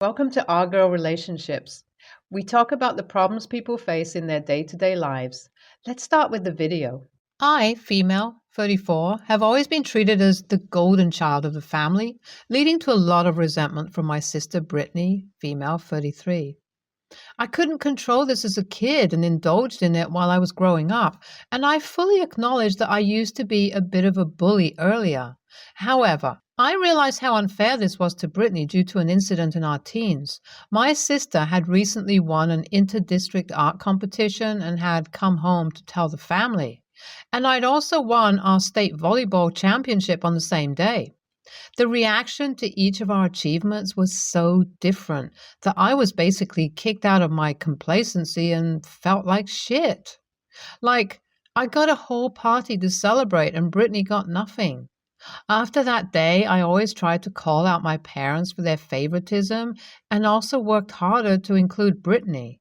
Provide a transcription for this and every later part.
Welcome to Our Girl Relationships. We talk about the problems people face in their day-to-day lives. Let's start with the video. I, female, 34, have always been treated as the golden child of the family, leading to a lot of resentment from my sister Brittany, female, 33. I couldn't control this as a kid and indulged in it while I was growing up, and I fully acknowledge that I used to be a bit of a bully earlier. However, I realized how unfair this was to Brittany due to an incident in our teens. My sister had recently won an inter-district art competition and had come home to tell the family. And I'd also won our state volleyball championship on the same day. The reaction to each of our achievements was so different that I was basically kicked out of my complacency and felt like shit. Like, I got a whole party to celebrate and Brittany got nothing. After that day, I always tried to call out my parents for their favoritism and also worked harder to include Brittany.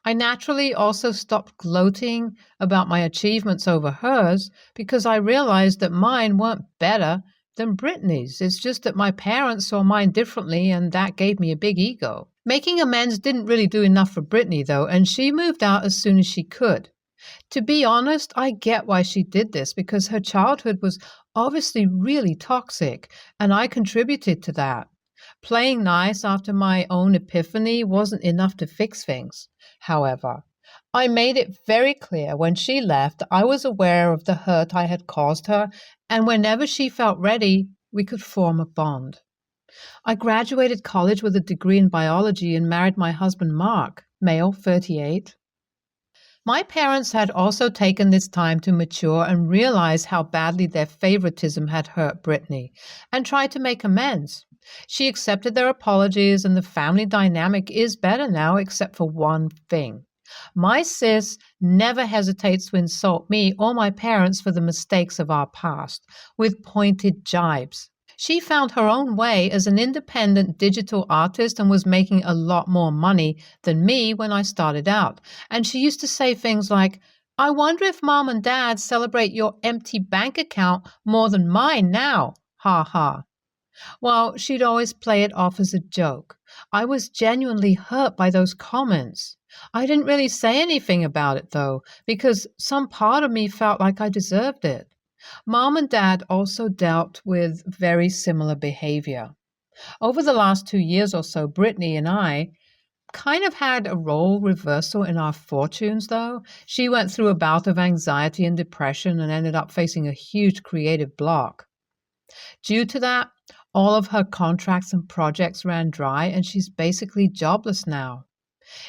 I naturally also stopped gloating about my achievements over hers because I realized that mine weren't better than Brittany's. It's just that my parents saw mine differently and that gave me a big ego. Making amends didn't really do enough for Brittany though, and she moved out as soon as she could. To be honest, I get why she did this because her childhood was obviously really toxic, and I contributed to that. Playing nice after my own epiphany wasn't enough to fix things. However, I made it very clear when she left I was aware of the hurt I had caused her, and whenever she felt ready, we could form a bond. I graduated college with a degree in biology and married my husband Mark, male, 38. My parents had also taken this time to mature and realize how badly their favoritism had hurt Brittany, and tried to make amends. She accepted their apologies, and the family dynamic is better now, except for one thing. My sis never hesitates to insult me or my parents for the mistakes of our past, with pointed jibes. She found her own way as an independent digital artist and was making a lot more money than me when I started out. And she used to say things like, "I wonder if mom and dad celebrate your empty bank account more than mine now. Ha ha." Well, she'd always play it off as a joke. I was genuinely hurt by those comments. I didn't really say anything about it, though, because some part of me felt like I deserved it. Mom and Dad also dealt with very similar behavior. Over the last 2 years or so, Brittany and I kind of had a role reversal in our fortunes, though. She went through a bout of anxiety and depression and ended up facing a huge creative block. Due to that, all of her contracts and projects ran dry, and she's basically jobless now.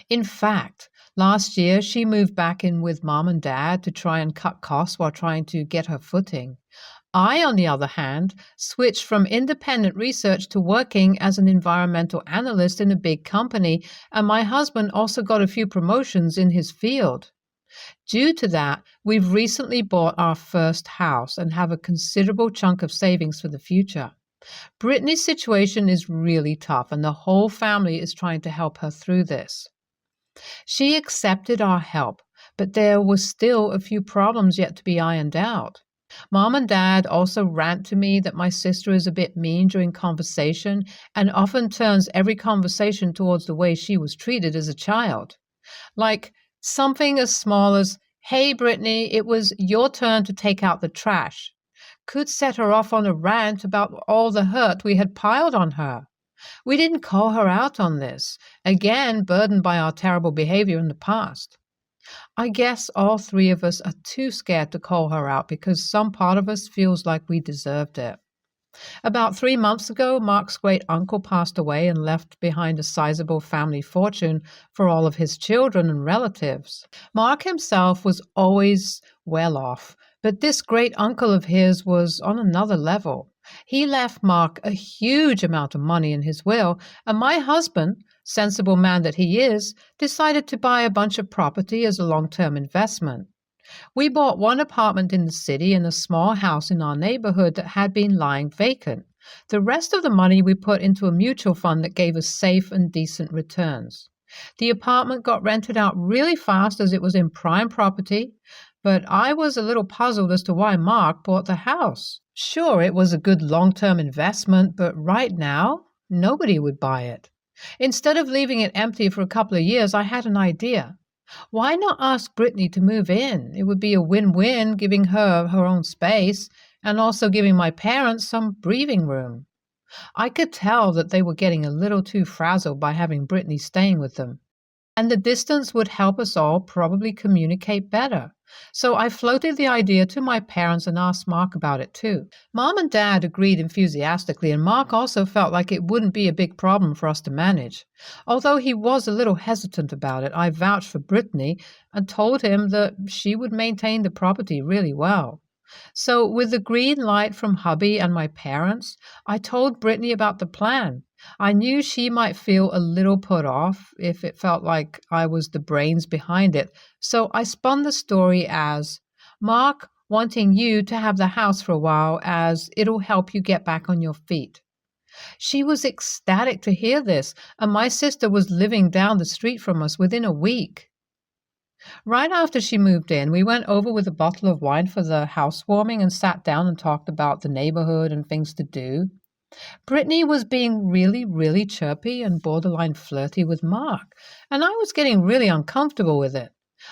In fact, last year she moved back in with mom and dad to try and cut costs while trying to get her footing. I, on the other hand, switched from independent research to working as an environmental analyst in a big company, and my husband also got a few promotions in his field. Due to that, we've recently bought our first house and have a considerable chunk of savings for the future. Brittany's situation is really tough, and the whole family is trying to help her through this. She accepted our help, but there were still a few problems yet to be ironed out. Mom and Dad also rant to me that my sister is a bit mean during conversation and often turns every conversation towards the way she was treated as a child. Like something as small as, "Hey, Brittany, it was your turn to take out the trash," could set her off on a rant about all the hurt we had piled on her. We didn't call her out on this, again burdened by our terrible behavior in the past. I guess all three of us are too scared to call her out because some part of us feels like we deserved it. About 3 months ago, Mark's great uncle passed away and left behind a sizable family fortune for all of his children and relatives. Mark himself was always well off, but this great uncle of his was on another level. He left Mark a huge amount of money in his will, and my husband, sensible man that he is, decided to buy a bunch of property as a long-term investment. We bought one apartment in the city and a small house in our neighborhood that had been lying vacant. The rest of the money we put into a mutual fund that gave us safe and decent returns. The apartment got rented out really fast as it was in prime property, but I was a little puzzled as to why Mark bought the house. Sure, it was a good long-term investment, but right now, nobody would buy it. Instead of leaving it empty for a couple of years, I had an idea. Why not ask Brittany to move in? It would be a win-win, giving her her own space and also giving my parents some breathing room. I could tell that they were getting a little too frazzled by having Brittany staying with them, and the distance would help us all probably communicate better. So I floated the idea to my parents and asked Mark about it too. Mom and Dad agreed enthusiastically, and Mark also felt like it wouldn't be a big problem for us to manage. Although he was a little hesitant about it, I vouched for Brittany and told him that she would maintain the property really well. So with the green light from Hubby and my parents, I told Brittany about the plan. I knew she might feel a little put off if it felt like I was the brains behind it, so I spun the story as Mark wanting you to have the house for a while as it'll help you get back on your feet. She was ecstatic to hear this, and my sister was living down the street from us within a week. Right after she moved in, we went over with a bottle of wine for the housewarming and sat down and talked about the neighborhood and things to do. Brittany was being really, really chirpy and borderline flirty with Mark, and I was getting really uncomfortable with it.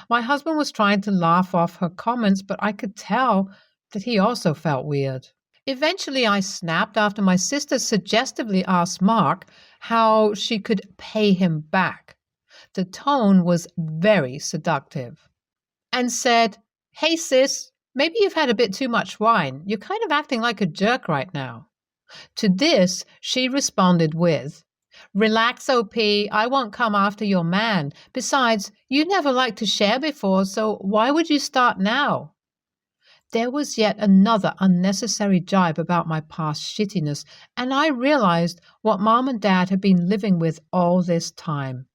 My husband was trying to laugh off her comments, but I could tell that he also felt weird. Eventually, I snapped after my sister suggestively asked Mark how she could pay him back. The tone was very seductive, and said, "Hey sis, maybe you've had a bit too much wine. You're kind of acting like a jerk right now." To this, she responded with, "Relax, OP, I won't come after your man. Besides, you never liked to share before, so why would you start now?" There was yet another unnecessary jibe about my past shittiness, and I realized what Mom and Dad had been living with all this time.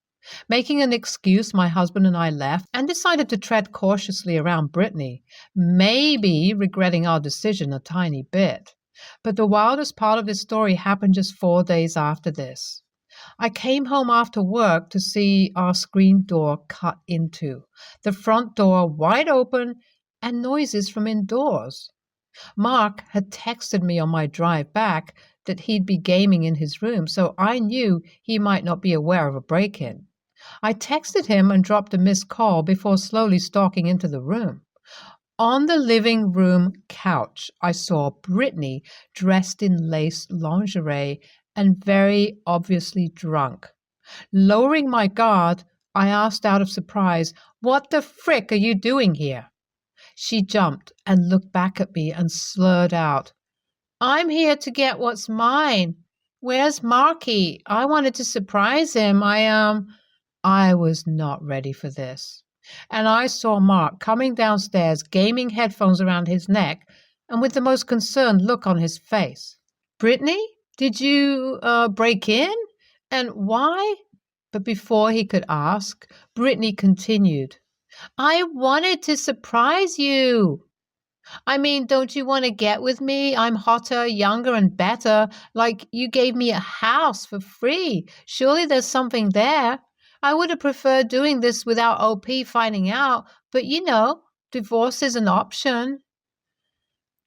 Making an excuse, my husband and I left and decided to tread cautiously around Brittany, maybe regretting our decision a tiny bit. But the wildest part of this story happened just 4 days after this. I came home after work to see our screen door cut into, the front door wide open, and noises from indoors. Mark had texted me on my drive back that he'd be gaming in his room, so I knew he might not be aware of a break-in. I texted him and dropped a missed call before slowly stalking into the room. On the living room couch, I saw Brittany dressed in lace lingerie and very obviously drunk. Lowering my guard, I asked out of surprise, "What the frick are you doing here?" She jumped and looked back at me and slurred out, "I'm here to get what's mine. Where's Marky? I wanted to surprise him. I was not ready for this. And I saw Mark coming downstairs, gaming headphones around his neck, and with the most concerned look on his face. "Brittany, did you break in? And why?" But before he could ask, Brittany continued, "I wanted to surprise you. I mean, don't you want to get with me? I'm hotter, younger, and better. Like, you gave me a house for free. Surely there's something there. I would have preferred doing this without OP finding out, but divorce is an option."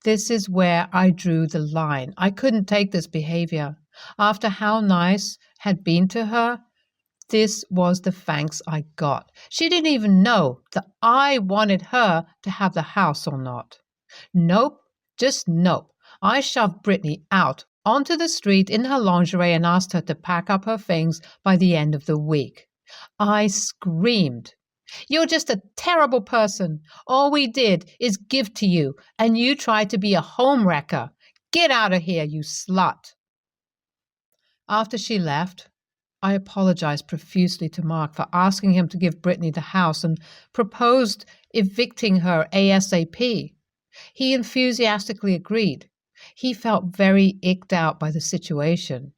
This is where I drew the line. I couldn't take this behavior. After how nice had been to her, this was the thanks I got. She didn't even know that I wanted her to have the house or not. Nope, just nope. I shoved Brittany out onto the street in her lingerie and asked her to pack up her things by the end of the week. I screamed, "You're just a terrible person. All we did is give to you, and you tried to be a home wrecker. Get out of here, you slut." After she left, I apologized profusely to Mark for asking him to give Brittany the house and proposed evicting her ASAP. He enthusiastically agreed. He felt very icked out by the situation.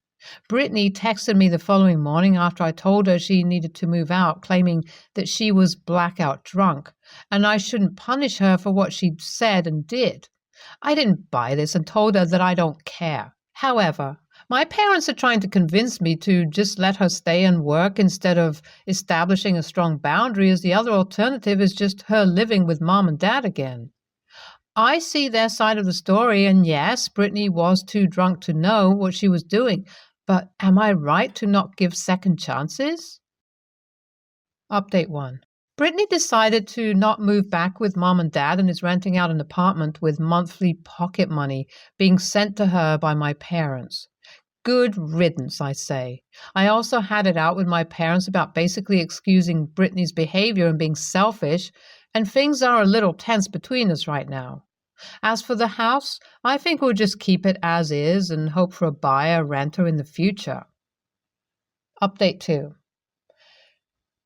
Brittany texted me the following morning after I told her she needed to move out, claiming that she was blackout drunk, and I shouldn't punish her for what she'd said and did. I didn't buy this and told her that I don't care. However, my parents are trying to convince me to just let her stay and work instead of establishing a strong boundary, as the other alternative is just her living with Mom and Dad again. I see their side of the story, and yes, Brittany was too drunk to know what she was doing, But am I right to not give second chances? Update 1. Brittany decided to not move back with mom and dad and is renting out an apartment with monthly pocket money being sent to her by my parents. Good riddance, I say. I also had it out with my parents about basically excusing Brittany's behavior and being selfish, and things are a little tense between us right now. As for the house, I think we'll just keep it as is and hope for a buyer, renter in the future. Update 2.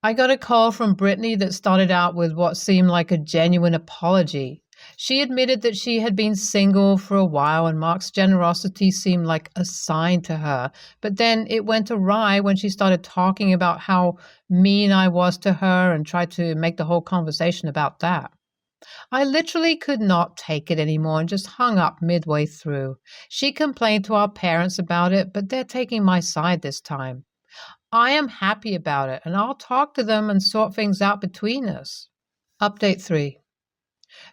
I got a call from Brittany that started out with what seemed like a genuine apology. She admitted that she had been single for a while and Mark's generosity seemed like a sign to her, but then it went awry when she started talking about how mean I was to her and tried to make the whole conversation about that. I literally could not take it anymore and just hung up midway through. She complained to our parents about it, but they're taking my side this time. I am happy about it, and I'll talk to them and sort things out between us. Update 3.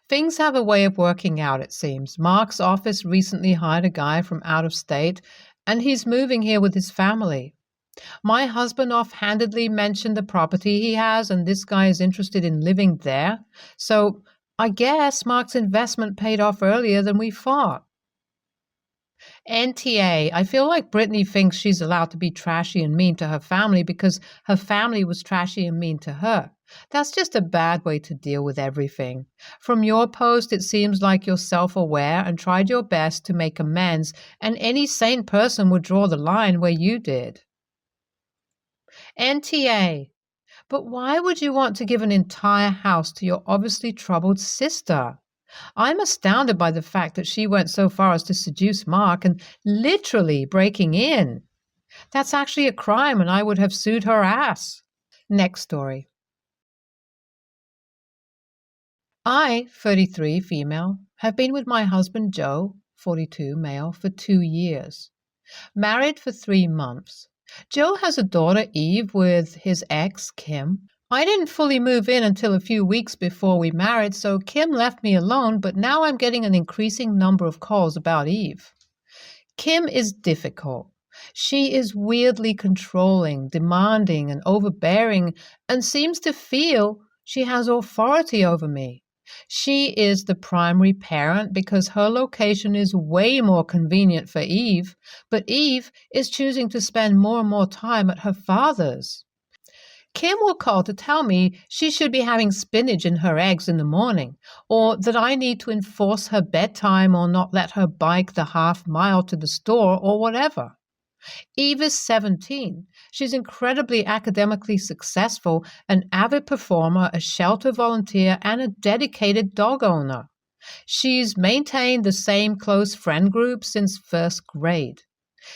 Things have a way of working out, it seems. Mark's office recently hired a guy from out of state, and he's moving here with his family. My husband offhandedly mentioned the property he has, and this guy is interested in living there. So I guess Mark's investment paid off earlier than we thought. NTA, I feel like Brittany thinks she's allowed to be trashy and mean to her family because her family was trashy and mean to her. That's just a bad way to deal with everything. From your post, it seems like you're self-aware and tried your best to make amends, and any sane person would draw the line where you did. NTA, but why would you want to give an entire house to your obviously troubled sister? I'm astounded by the fact that she went so far as to seduce Mark and literally breaking in. That's actually a crime and I would have sued her ass. Next story. I, 33, female, have been with my husband Joe, 42, male, for 2 years. Married for 3 months. Joe has a daughter, Eve, with his ex, Kim. I didn't fully move in until a few weeks before we married, so Kim left me alone, but now I'm getting an increasing number of calls about Eve. Kim is difficult. She is weirdly controlling, demanding, and overbearing, and seems to feel she has authority over me. She is the primary parent because her location is way more convenient for Eve, but Eve is choosing to spend more and more time at her father's. Kim will call to tell me she should be having spinach in her eggs in the morning, or that I need to enforce her bedtime or not let her bike the half-mile to the store or whatever. Eve is 17. She's incredibly academically successful, an avid performer, a shelter volunteer, and a dedicated dog owner. She's maintained the same close friend group since first grade.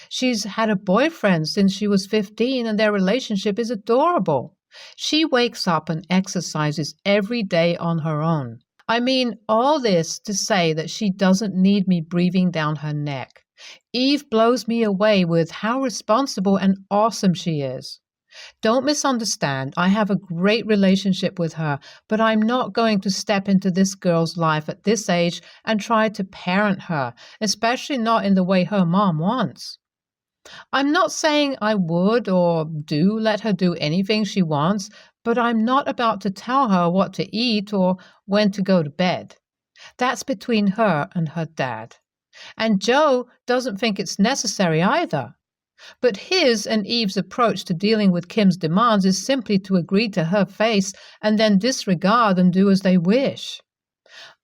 She's had a boyfriend since she was 15, and their relationship is adorable. She wakes up and exercises every day on her own. I mean, all this to say that she doesn't need me breathing down her neck. Eve blows me away with how responsible and awesome she is. Don't misunderstand, I have a great relationship with her, but I'm not going to step into this girl's life at this age and try to parent her, especially not in the way her mom wants. I'm not saying I would or do let her do anything she wants, but I'm not about to tell her what to eat or when to go to bed. That's between her and her dad. And Joe doesn't think it's necessary either. But his and Eve's approach to dealing with Kim's demands is simply to agree to her face and then disregard and do as they wish.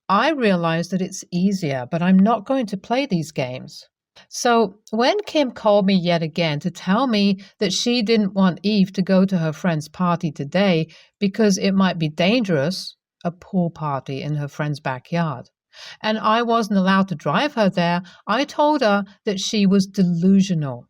I realize that it's easier, but I'm not going to play these games. So when Kim called me yet again to tell me that she didn't want Eve to go to her friend's party today because it might be dangerous, a pool party in her friend's backyard, and I wasn't allowed to drive her there, I told her that she was delusional.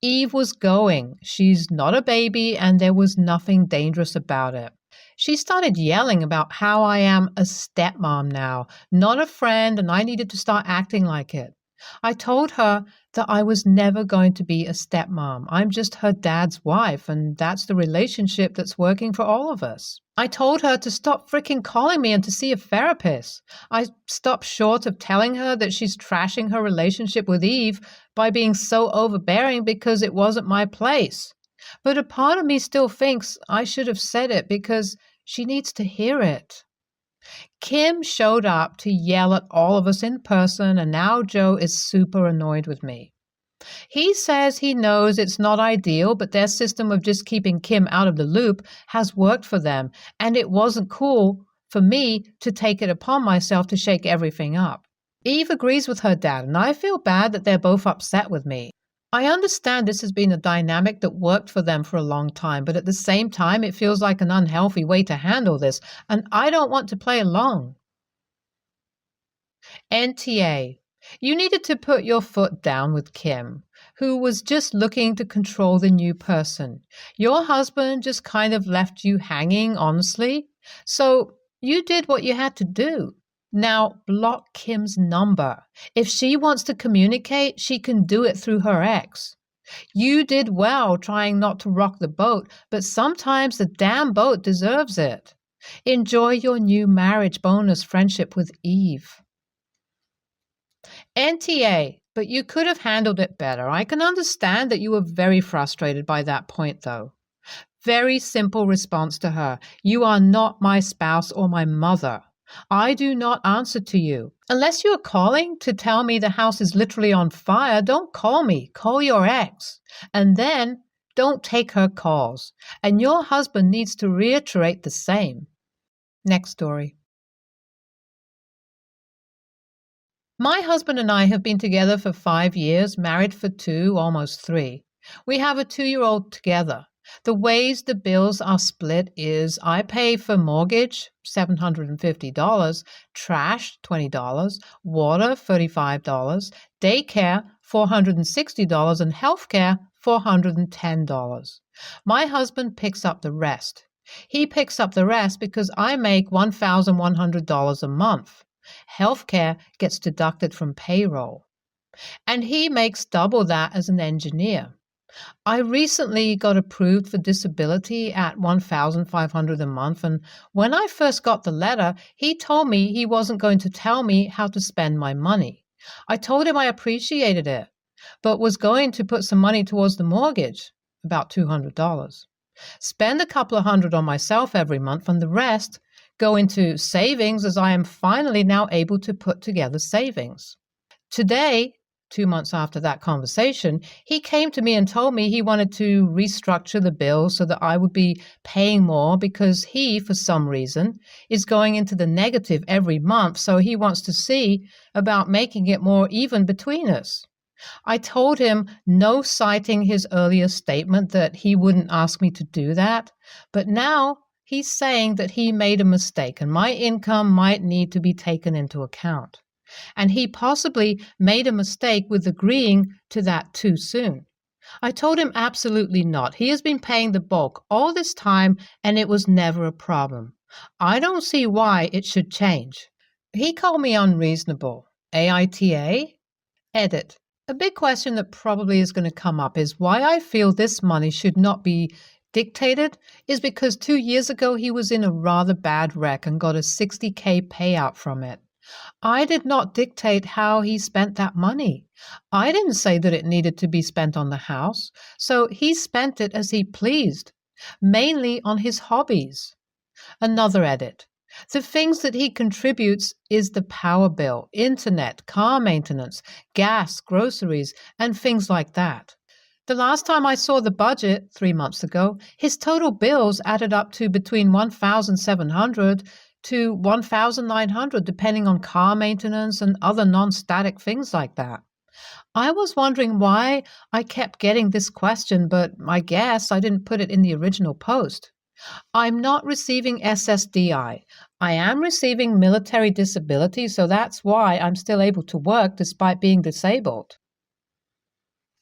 Eve was going. She's not a baby, and there was nothing dangerous about it. She started yelling about how I am a stepmom now, not a friend, and I needed to start acting like it. I told her that I was never going to be a stepmom. I'm just her dad's wife, and that's the relationship that's working for all of us. I told her to stop freaking calling me and to see a therapist. I stopped short of telling her that she's trashing her relationship with Eve by being so overbearing because it wasn't my place. But a part of me still thinks I should have said it because she needs to hear it. Kim showed up to yell at all of us in person, and now Joe is super annoyed with me. He says he knows it's not ideal, but their system of just keeping Kim out of the loop has worked for them, and it wasn't cool for me to take it upon myself to shake everything up. Eve agrees with her dad, and I feel bad that they're both upset with me. I understand this has been a dynamic that worked for them for a long time, but at the same time, it feels like an unhealthy way to handle this, and I don't want to play along. NTA. You needed to put your foot down with Kim, who was just looking to control the new person. Your husband just kind of left you hanging, honestly. So you did what you had to do. Now block Kim's number. If she wants to communicate, she can do it through her ex. You did well trying not to rock the boat, but sometimes the damn boat deserves it. Enjoy your new marriage bonus friendship with Eve. NTA, but you could have handled it better. I can understand that you were very frustrated by that point, though. Very simple response to her. You are not my spouse or my mother. I do not answer to you. Unless you are calling to tell me the house is literally on fire, don't call me. Call your ex. And then don't take her calls. And your husband needs to reiterate the same. Next story. My husband and I have been together for 5 years, married for 2, almost 3. We have a 2-year-old together. The ways the bills are split is I pay for mortgage, $750, trash, $20, water, $35, daycare, $460, and healthcare, $410. My husband picks up the rest. He picks up the rest because I make $1,100 a month. Healthcare gets deducted from payroll. And he makes double that as an engineer. I recently got approved for disability at $1,500 a month, and when I first got the letter, he told me he wasn't going to tell me how to spend my money. I told him I appreciated it, but was going to put some money towards the mortgage, about $200. Spend a couple of hundred on myself every month, and the rest go into savings, as I am finally now able to put together savings. Today, 2 months after that conversation, he came to me and told me he wanted to restructure the bill so that I would be paying more because he, for some reason, is going into the negative every month, so he wants to see about making it more even between us. I told him no, citing his earlier statement that he wouldn't ask me to do that, but now he's saying that he made a mistake and my income might need to be taken into account. And he possibly made a mistake with agreeing to that too soon. I told him absolutely not. He has been paying the bulk all this time and it was never a problem. I don't see why it should change. He called me unreasonable. AITA? Edit. A big question that probably is going to come up is why I feel this money should not be dictated is because 2 years ago he was in a rather bad wreck and got a $60,000 payout from it. I did not dictate how he spent that money. I didn't say that it needed to be spent on the house, so he spent it as he pleased, mainly on his hobbies. Another edit. The things that he contributes is the power bill, internet, car maintenance, gas, groceries, and things like that. The last time I saw the budget, 3 months ago, his total bills added up to between $1,700 to $1,900, depending on car maintenance and other non-static things like that. I was wondering why I kept getting this question, but I guess I didn't put it in the original post. I'm not receiving SSDI. I am receiving military disability, so that's why I'm still able to work despite being disabled.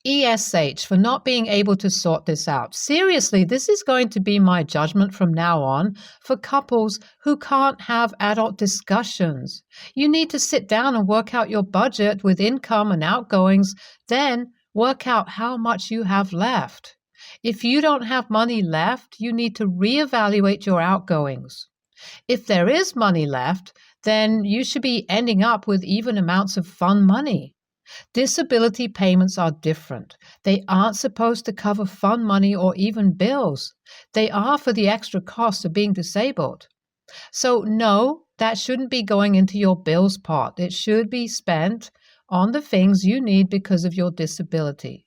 ESH for not being able to sort this out. Seriously, this is going to be my judgment from now on for couples who can't have adult discussions. You need to sit down and work out your budget with income and outgoings, then work out how much you have left. If you don't have money left, you need to reevaluate your outgoings. If there is money left, then you should be ending up with even amounts of fun money. Disability payments are different. They aren't supposed to cover fun money or even bills. They are for the extra cost of being disabled. So no, that shouldn't be going into your bills pot. It should be spent on the things you need because of your disability.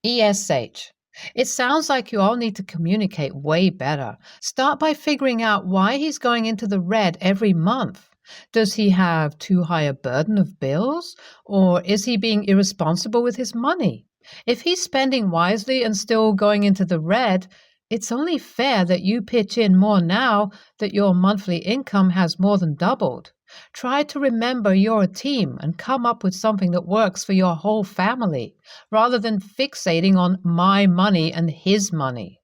ESH. It sounds like you all need to communicate way better. Start by figuring out why he's going into the red every month. Does he have too high a burden of bills? Or is he being irresponsible with his money? If he's spending wisely and still going into the red, it's only fair that you pitch in more now that your monthly income has more than doubled. Try to remember you're a team and come up with something that works for your whole family, rather than fixating on my money and his money.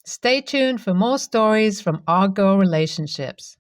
Stay tuned for more stories from Our Girl Relationships.